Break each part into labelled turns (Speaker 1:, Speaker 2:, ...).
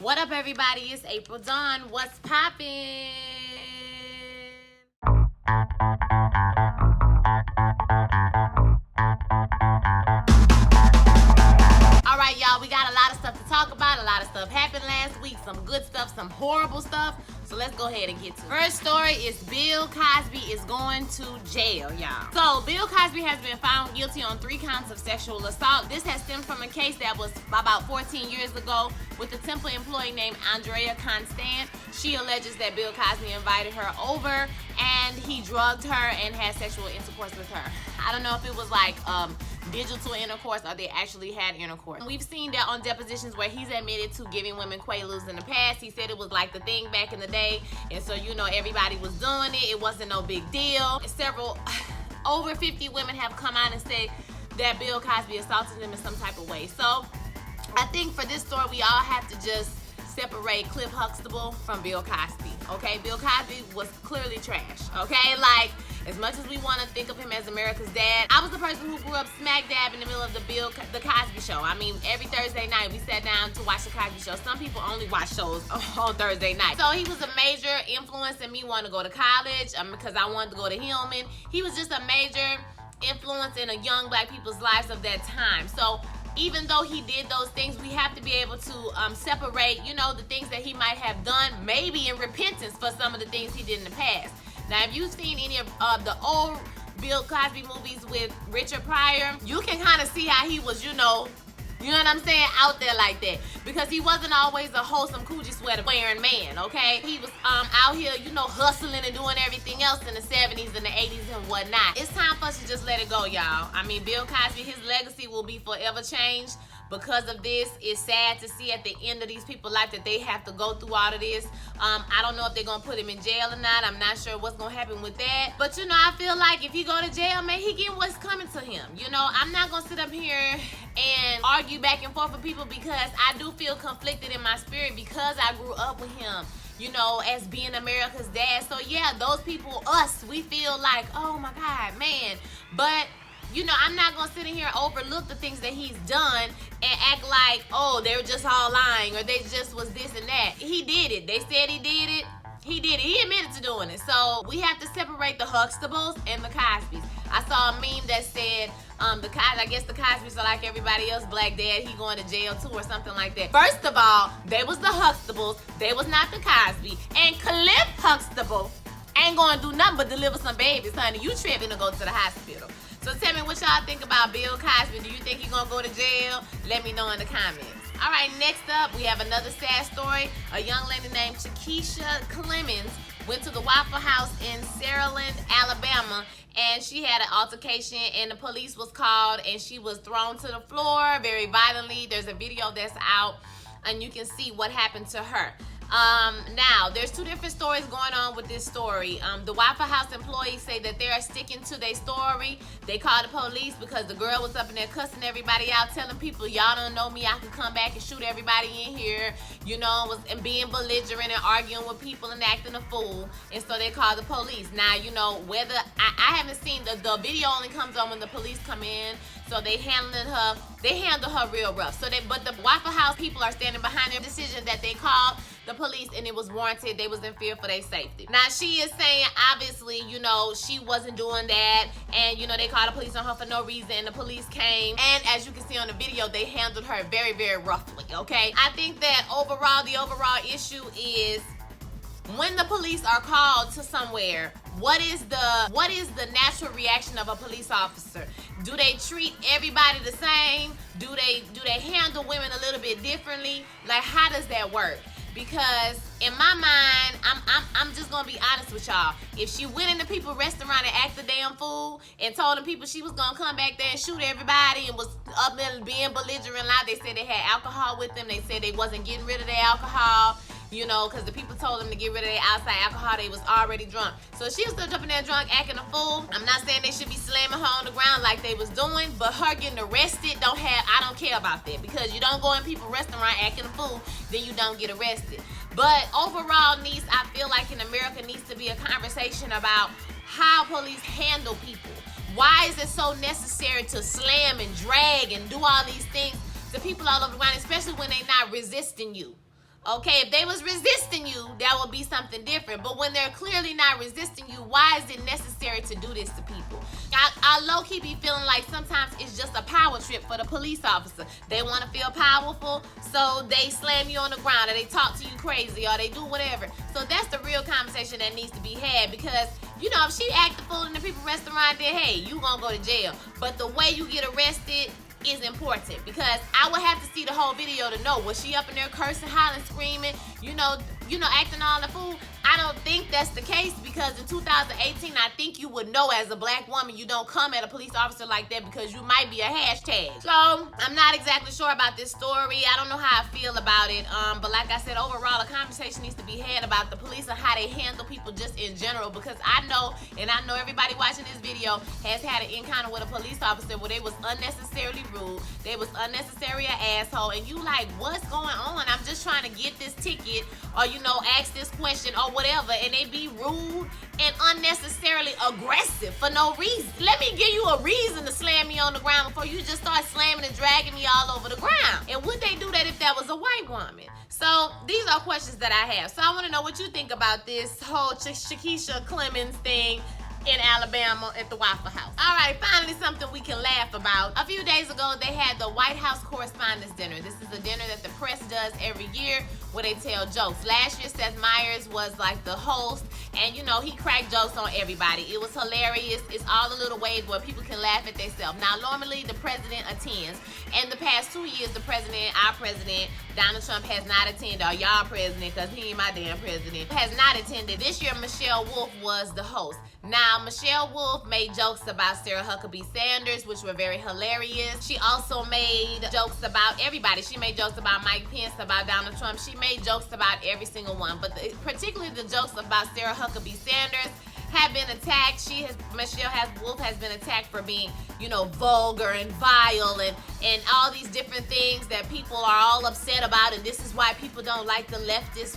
Speaker 1: What up, everybody? It's April Dawn. What's poppin'? All right, y'all, we got a lot of stuff to talk about. A lot of stuff happened last week. Some good stuff, some horrible stuff. So let's go ahead and get to it. First story is Bill Cosby is going to jail, y'all. So Bill Cosby has been found guilty on 3 counts of sexual assault. This has stemmed from a case that was about 14 years ago with a Temple employee named Andrea Constant. She alleges that Bill Cosby invited her over and he drugged her and had sexual intercourse with her. I don't know if it was like digital intercourse or they actually had intercourse. We've seen that on depositions where he's admitted to giving women quaaludes in the past. He said it was like the thing back in the day, and so everybody was doing it. It wasn't no big deal. Over 50 women have come out and said that Bill Cosby assaulted them in some type of way. So I think for this story we all have to just separate Cliff Huxtable from Bill Cosby, okay? Bill Cosby was clearly trash, okay? Like, as much as we want to think of him as America's dad, I was the person who grew up smack dab in the middle of the Cosby Show. I mean, every Thursday night we sat down to watch the Cosby Show. Some people only watch shows on Thursday night. So he was a major influence in me wanting to go to college because I wanted to go to Hillman. He was just a major influence in young black people's lives of that time. So even though he did those things, we have to be able to separate, the things that he might have done, maybe in repentance for some of the things he did in the past. Now, if you've seen any of the old Bill Cosby movies with Richard Pryor, you can kind of see how he was, you know what I'm saying, out there like that. Because he wasn't always a wholesome coochie sweater wearing man, okay? He was out here, hustling and doing everything else in the 70s and the 80s and whatnot. It's time for us to just let it go, y'all. I mean, Bill Cosby, his legacy will be forever changed because of this. It's sad to see at the end of these people's life that they have to go through all of this. I don't know if they're gonna put him in jail or not. I'm not sure what's gonna happen with that. But I feel like if he go to jail, man, he get what's coming to him. I'm not gonna sit up here and argue back and forth with people because I do feel conflicted in my spirit because I grew up with him, as being America's dad. So yeah, those people, us, we feel like, oh my God, man. But I'm not gonna sit in here and overlook the things that he's done and act like, oh, they were just all lying or they just was this and that. He did it. They said he did it. He did it. He admitted to doing it. So we have to separate the Huxtables and the Cosbys. I saw a meme that said, I guess the Cosbys are like everybody else, black dad, he going to jail too or something like that. First of all, they was the Huxtables. They was not the Cosby. And Cliff Huxtable ain't gonna do nothing but deliver some babies, honey. You tripping to go to the hospital. So tell me what y'all think about Bill Cosby. Do you think he's gonna go to jail? Let me know in the comments. All right, next up, we have another sad story. A young lady named Chiquisha Clemens went to the Waffle House in Saraland, Alabama, and she had an altercation and the police was called and she was thrown to the floor very violently. There's a video that's out and you can see what happened to her. Now, there's 2 different stories going on with this story. The Waffle House employees say that they are sticking to their story. They called the police because the girl was up in there cussing everybody out, telling people, y'all don't know me, I can come back and shoot everybody in here, and being belligerent and arguing with people and acting a fool. And so they called the police. Now, whether, I haven't seen, the video only comes on when the police come in. So they handled her real rough. But the Waffle House people are standing behind their decision that they called the police and it was warranted. They was in fear for their safety. Now she is saying, obviously, she wasn't doing that, and they called the police on her for no reason, and the police came, and as you can see on the video, they handled her very, very roughly, okay? I think that the overall issue is when the police are called to somewhere, what is the natural reaction of a police officer? Do they treat everybody the same? Do they handle women a little bit differently? Like, how does that work? Because in my mind, I'm just gonna be honest with y'all. If she went into people's restaurant and acted a damn fool and told them people she was gonna come back there and shoot everybody and was up there being belligerent loud, they said they had alcohol with them. They said they wasn't getting rid of their alcohol. Because the people told them to get rid of their outside alcohol. They was already drunk. So she was still jumping there drunk, acting a fool. I'm not saying they should be slamming her on the ground like they was doing, but her getting arrested, I don't care about that. Because you don't go in people's restaurant acting a fool, then you don't get arrested. But overall, I feel like in America needs to be a conversation about how police handle people. Why is it so necessary to slam and drag and do all these things to people all over the ground, especially when they're not resisting you? Okay, if they was resisting you, that would be something different. But when they're clearly not resisting you, why is it necessary to do this to people? I low-key be feeling like sometimes it's just a power trip for the police officer. They want to feel powerful, so they slam you on the ground, or they talk to you crazy, or they do whatever. So that's the real conversation that needs to be had, because, you know, if she act the fool in the people restaurant, then hey, you gonna go to jail. But the way you get arrested is important, because I would have to see the whole video to know, was she up in there cursing, hollering, screaming, you know, acting all the fool? I don't think that's the case, because in 2018, I think you would know as a black woman, you don't come at a police officer like that, because you might be a hashtag. So I'm not exactly sure about this story. I don't know how I feel about it. But like I said, overall, a conversation needs to be had about the police and how they handle people just in general, because I know, and I know everybody watching this video has had an encounter with a police officer where they was unnecessarily rude, they was unnecessary an asshole, and you like, what's going on? I'm just trying to get this ticket, or you know, ask this question or whatever, and they be rude and unnecessarily aggressive for no reason. Let me give you a reason to slam me on the ground before you just start slamming and dragging me all over the ground. And would they do that if that was a white woman? So these are questions that I have. So I want to know what you think about this whole Shakisha Clemens thing in Alabama at the Waffle House. All right, finally something we can laugh about. A few days ago, they had the White House Correspondents' Dinner. This is a dinner that the press does every year where they tell jokes. Last year, Seth Meyers was like the host, and you know, he cracked jokes on everybody. It was hilarious. It's all the little ways where people can laugh at themselves. Now, normally the president attends. In the past 2 years, the president, our president, Donald Trump, has not attended, or y'all president, because he ain't my damn president, has not attended. This year, Michelle Wolf was the host. Now, Michelle Wolf made jokes about Sarah Huckabee Sanders, which were very hilarious. She also made jokes about everybody. She made jokes about Mike Pence, about Donald Trump. She made jokes about every single one. But particularly the jokes about Sarah Huckabee Sanders have been attacked. Wolf has been attacked for being, you know, vulgar and vile and all these different things that people are all upset about. And this is why people don't like the leftists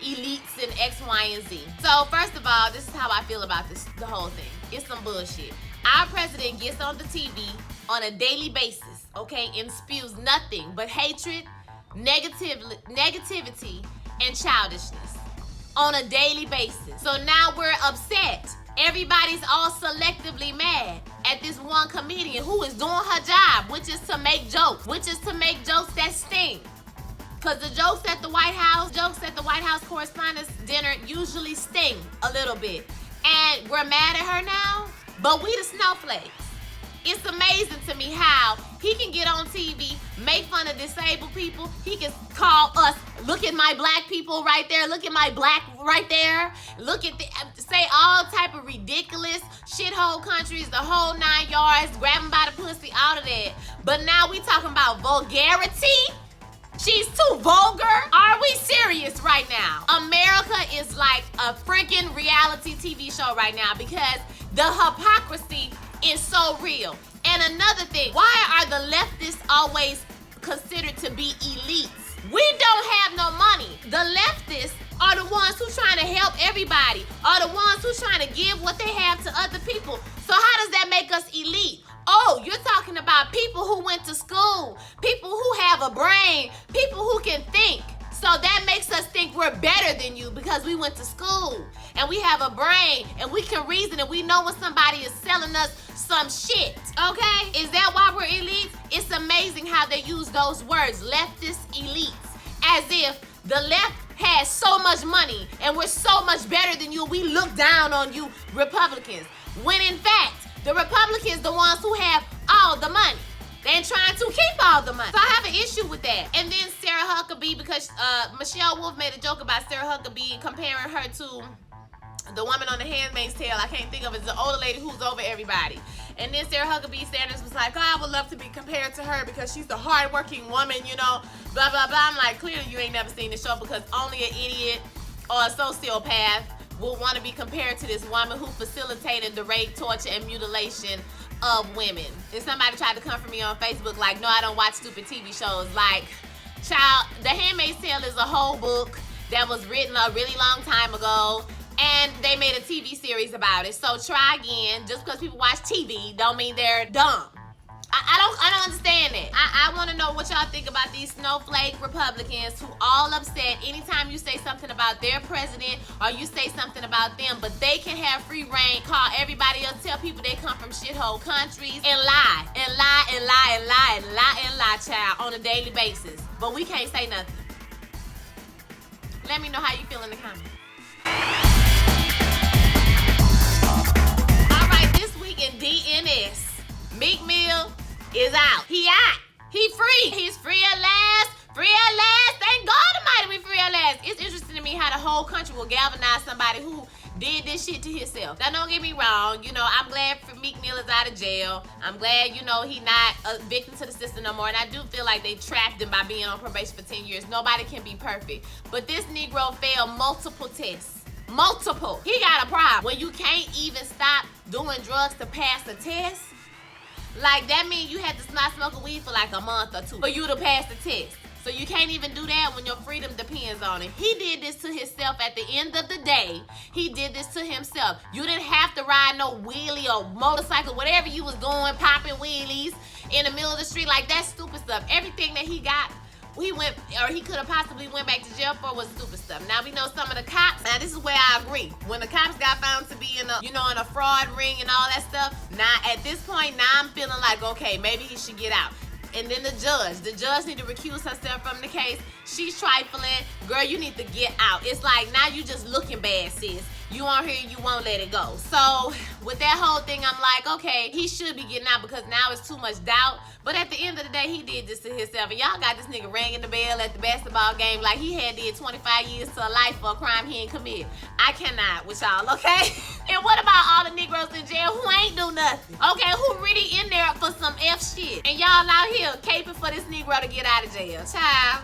Speaker 1: elites and X, Y, and Z. So first of all, this is how I feel about the whole thing. It's some bullshit. Our president gets on the TV on a daily basis, okay, and spews nothing but hatred, negativity, and childishness on a daily basis. So now we're upset. Everybody's all selectively mad at this one comedian who is doing her job, which is to make jokes, that sting. Because the jokes at the White House Correspondents' Dinner usually sting a little bit. And we're mad at her now, but we the snowflakes. It's amazing to me how he can get on TV, make fun of disabled people. He can call us, look at my black people right there, look at my black right there, say all type of ridiculous shithole countries, the whole 9 yards, grab them by the pussy, all of that. But now we talking about vulgarity? She's too vulgar? Are we serious right now? America is like a freaking reality TV show right now, because the hypocrisy is so real. And another thing, why are the leftists always considered to be elites? We don't have no money. The leftists are the ones who trying to help everybody, are the ones who trying to give what they have to other people. So how does that make us elite? Oh, you're talking about people who went to school, people who have a brain, people who can think. So that makes us think we're better than you because we went to school and we have a brain and we can reason and we know when somebody is selling us some shit, okay? Is that why we're elites? It's amazing how they use those words, leftist elites, as if the left has so much money and we're so much better than you. We look down on you Republicans, when in fact, the Republicans the ones who have all the money. They're trying to keep all the money. So I have an issue with that. And then Sarah Huckabee, because Michelle Wolf made a joke about Sarah Huckabee comparing her to the woman on The Handmaid's Tale. I can't think of it. It's the older lady who's over everybody. And then Sarah Huckabee Sanders was like, oh, I would love to be compared to her because she's a hardworking woman, you know, blah, blah, blah. I'm like, clearly you ain't never seen the show, because only an idiot or a sociopath will want to be compared to this woman who facilitated the rape, torture, and mutilation of women. And somebody tried to come for me on Facebook like, no, I don't watch stupid TV shows. Like, child, The Handmaid's Tale is a whole book that was written a really long time ago, and they made a TV series about it. So try again. Just because people watch TV don't mean they're dumb. I don't understand that. I want to know what y'all think about these snowflake Republicans who all upset anytime you say something about their president or you say something about them, but they can have free reign, call everybody else, tell people they come from shithole countries, and lie, and lie, and lie, and lie, and lie, and lie, child, on a daily basis. But we can't say nothing. Let me know how you feel in the comments. All right, this week in DNS, Meek Mill is out. He out. He free. He's free at last. Free at last. Thank God Almighty we free at last. It's interesting to me how the whole country will galvanize somebody who did this shit to himself. Now, don't get me wrong. You know, I'm glad for Meek Mill is out of jail. I'm glad, you know, he not a victim to the system no more. And I do feel like they trapped him by being on probation for 10 years. Nobody can be perfect. But this Negro failed multiple tests. Multiple. He got a problem. When you can't even stop doing drugs to pass a test, like that means you had to not smoke a weed for like a month or two for you to pass the test. So you can't even do that when your freedom depends on it. He did this to himself at the end of the day. He did this to himself. You didn't have to ride no wheelie or motorcycle, whatever you was doing, popping wheelies in the middle of the street, like that stupid stuff. Everything that he got, he could have possibly went back to jail for was stupid stuff. Now we know some of the cops, now this is where I agree. When the cops got found to be in a, in a fraud ring and all that stuff, now at this point, now I'm feeling like, okay, maybe he should get out. And then the judge need to recuse herself from the case. She's trifling. Girl, you need to get out. It's like, now you just looking bad, sis. You on here, you won't let it go. So with that whole thing, I'm like, okay, he should be getting out because now it's too much doubt. But at the end of the day, he did this to himself. And y'all got this nigga ringing the bell at the basketball game like he had did 25 years to life for a crime he ain't committed. I cannot with y'all, okay? And what about all the Negroes in jail who ain't do nothing? Okay, who really in there for some F shit? And y'all out here caping for this Negro to get out of jail. Child,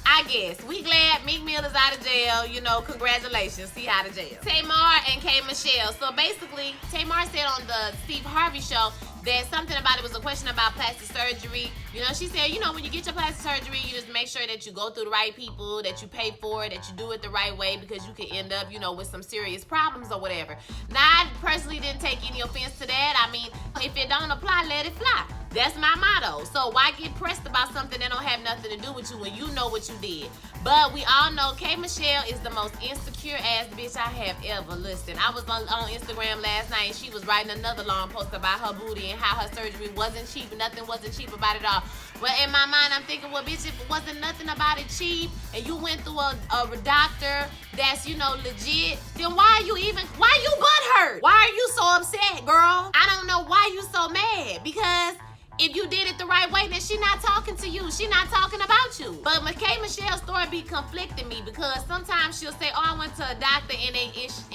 Speaker 1: I guess. We glad Meek Mill is out of jail. You know, congratulations. He out of jail. Tamar and K. Michelle. So basically, Tamar said on the Steve Harvey show that something about it was a question about plastic surgery. You know, she said, you know, when you get your plastic surgery, you just make sure that you go through the right people, that you pay for it, that you do it the right way, because you could end up, you know, with some serious problems or whatever. Now, I personally didn't take any offense to that. I mean, if it don't apply, let it fly. That's my motto. So why get pressed about something that don't have nothing to do with you when you know what you did? But we all know K. Michelle is the most insecure ass bitch I have ever. Listen, I was on Instagram last night and she was writing another long post about her booty and how her surgery wasn't cheap. Nothing wasn't cheap about it all. But in my mind, I'm thinking, well, bitch, if it wasn't nothing about it cheap and you went through a doctor that's, you know, legit, then why you butthurt? Why are you so upset, girl? I don't know why you so mad, because if you did it the right way, then she not talking to you. She not talking about you. But K. Michelle's story be conflicting me, because sometimes she'll say, oh, I went to a doctor and they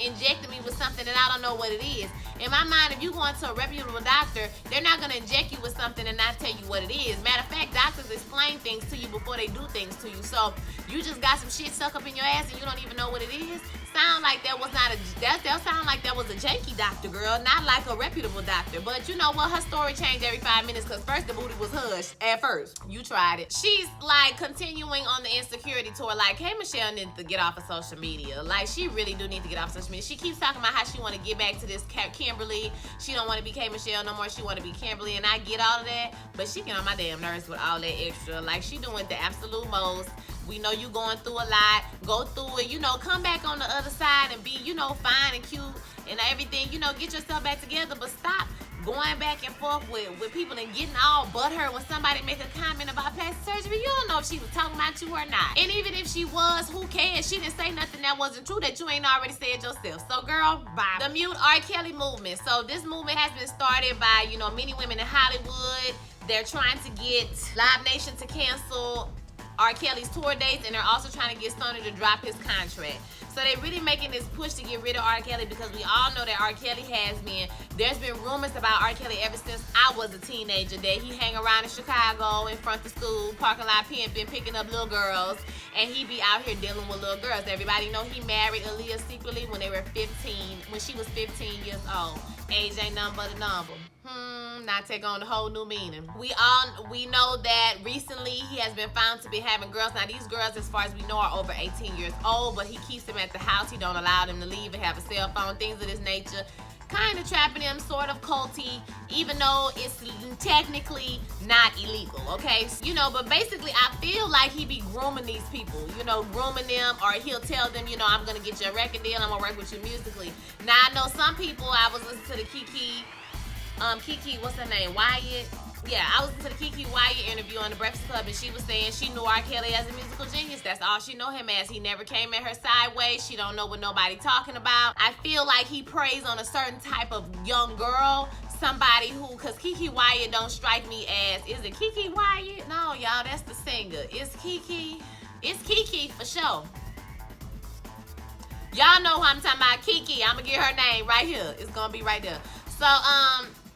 Speaker 1: injected me with something and I don't know what it is. In my mind, if you go into a reputable doctor, they're not gonna inject you with something and not tell you what it is. Matter of fact, doctors explain things to you before they do things to you. So you just got some shit stuck up in your ass and you don't even know what it is. Sound like that was that sound like that was a janky doctor, girl, not like a reputable doctor. But you know what? Her story changed every 5 minutes, because first the booty was hushed at first. You tried it. She's like continuing on the insecurity tour. Like, K. Michelle needs to get off of social media. Like, she really do need to get off social media. She keeps talking about how she want to get back to this Kimberly. She don't want to be K. Michelle no more. She want to be Kimberly, and I get all of that. But she get on my damn nerves with all that extra. Like, she doing the absolute most. We know you going through a lot. Go through it. You know, come back on the other side and be, you know, fine and cute and everything. You know, get yourself back together. But stop going back and forth with people and getting all butthurt when somebody make a comment about plastic surgery. You don't know if she was talking about you or not. And even if she was, who cares? She didn't say nothing that wasn't true that you ain't already said yourself. So, girl, bye. The Mute R. Kelly movement. So this movement has been started by, you know, many women in Hollywood. They're trying to get Live Nation to cancel R. Kelly's tour dates, and they're also trying to get Sony to drop his contract. So they're really making this push to get rid of R. Kelly, because we all know that R. Kelly there's been rumors about R. Kelly ever since I was a teenager, that he hang around in Chicago in front of school, parking lot pimping, picking up little girls, and he be out here dealing with little girls. Everybody know he married Aaliyah secretly when she was 15 years old. Age ain't nothing but a number. Now take on a whole new meaning. We know that recently he has been found to be having girls. Now these girls, as far as we know, are over 18 years old, but he keeps them at the house. He don't allow them to leave and have a cell phone, things of this nature. kind of trapping him, sort of culty, even though it's technically not illegal, okay? You know, but basically I feel like he be grooming these people, you know, grooming them, or he'll tell them, you know, I'm gonna get you a record deal, I'm gonna work with you musically. Now I know some people, I was listening to the Kiki, what's her name, Wyatt? Yeah, I was listening to the Kiki Wyatt interview on the Breakfast Club, and she was saying she knew R. Kelly as a musical genius. That's all she know him as. He never came at her sideways. She don't know what nobody talking about. I feel like he preys on a certain type of young girl, somebody who, because Kiki Wyatt don't strike me as, is it Kiki Wyatt? No, y'all, that's the singer. It's Kiki for sure. Y'all know who I'm talking about, Kiki. I'm gonna get her name right here. It's gonna be right there. So,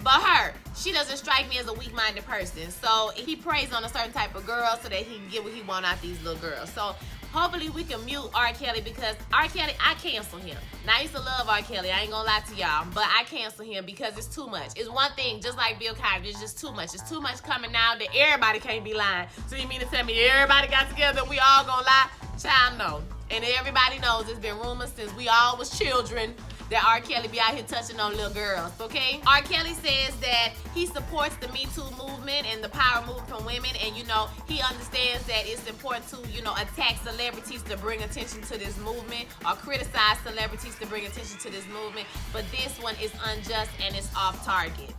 Speaker 1: but her, she doesn't strike me as a weak-minded person. So he preys on a certain type of girl so that he can get what he want out these little girls. So hopefully we can mute R. Kelly, because R. Kelly, I cancel him. Now I used to love R. Kelly, I ain't gonna lie to y'all, but I cancel him because it's too much. It's one thing, just like Bill Cosby, it's just too much. It's too much coming out that everybody can't be lying. So you mean to tell me everybody got together and we all gonna lie? Child, no. And everybody knows it's been rumors since we all was children that R. Kelly be out here touching on little girls, okay? R. Kelly says that he supports the Me Too movement and the power movement from women, and, you know, he understands that it's important to, you know, attack celebrities to bring attention to this movement, or criticize celebrities to bring attention to this movement, but this one is unjust and it's off target.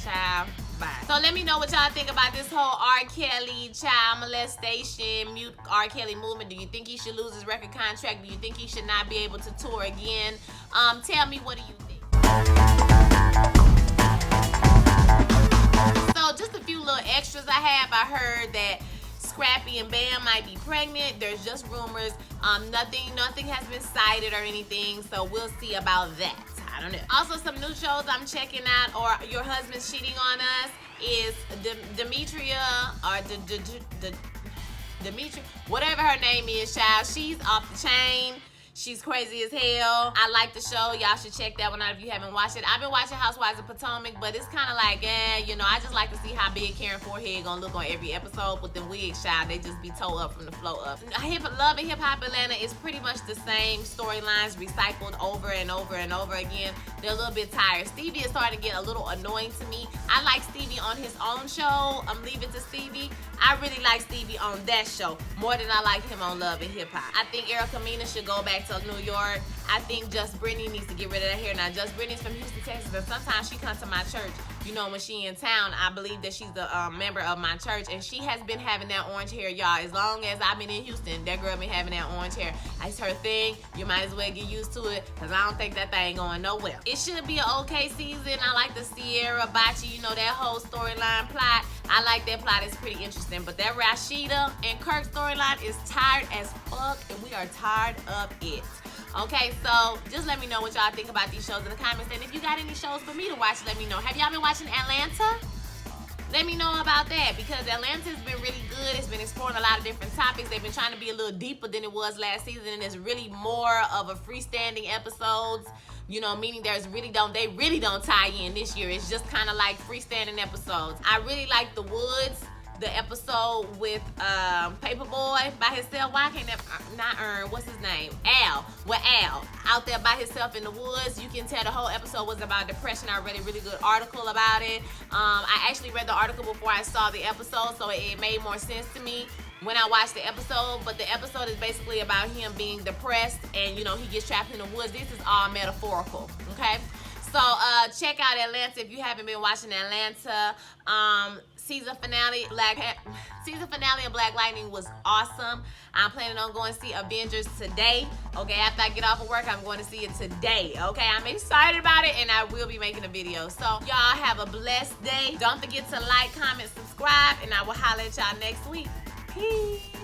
Speaker 1: Child. Bye. So let me know what y'all think about this whole R. Kelly child molestation, mute R. Kelly movement. Do you think he should lose his record contract? Do you think he should not be able to tour again? Tell me, what do you think? So just a few little extras I have. I heard that Scrappy and Bam might be pregnant. There's just rumors. Nothing has been cited or anything, so we'll see about that. I don't know. Also, some new shows I'm checking out, or Your Husband's Cheating on Us, is Demetria, or Demetria, whatever her name is, child. She's off the chain. She's crazy as hell. I like the show. Y'all should check that one out if you haven't watched it. I've been watching Housewives of Potomac, but it's kind of like, you know, I just like to see how big Karen forehead gonna look on every episode with them wigs, child. They just be towed up from the flow up. Love and Hip Hop Atlanta is pretty much the same storylines recycled over and over and over again. They're a little bit tired. Stevie is starting to get a little annoying to me. I like Stevie on his own show. Leave It to Stevie. I really like Stevie on that show more than I like him on Love and Hip Hop. I think Erica Mena should go back to New York. I think Just Brittany needs to get rid of that hair. Now, Just Brittany's from Houston, Texas, and sometimes she comes to my church. You know, when she in town, I believe that she's a member of my church, and she has been having that orange hair, y'all. As long as I've been in Houston, that girl been having that orange hair. It's her thing. You might as well get used to it, because I don't think that thing going nowhere. It should be an okay season. I like the Sierra, Bachi, you know, that whole storyline plot. I like that plot. It's pretty interesting. But that Rashida and Kirk storyline is tired as fuck, and we are tired of it. Okay, so just let me know what y'all think about these shows in the comments. And if you got any shows for me to watch, let me know. Have y'all been watching Atlanta? Let me know about that, because Atlanta's been really good. It's been exploring a lot of different topics. They've been trying to be a little deeper than it was last season, and it's really more of a freestanding episodes. You know, meaning they really don't tie in this year. It's just kind of like freestanding episodes. I really like The Woods, the episode with Paperboy by himself. Why can't that, not Earn, what's his name? Al. With Al out there by himself in the woods. You can tell the whole episode was about depression. I read a really good article about it. I actually read the article before I saw the episode, so it made more sense to me when I watched the episode. But the episode is basically about him being depressed, and you know, he gets trapped in the woods. This is all metaphorical, okay? So check out Atlanta if you haven't been watching Atlanta. Season finale of Black Lightning was awesome. I'm planning on going to see Avengers today. Okay, after I get off of work, I'm going to see it today. Okay, I'm excited about it, and I will be making a video. So y'all have a blessed day. Don't forget to like, comment, subscribe, and I will holler at y'all next week. Peace.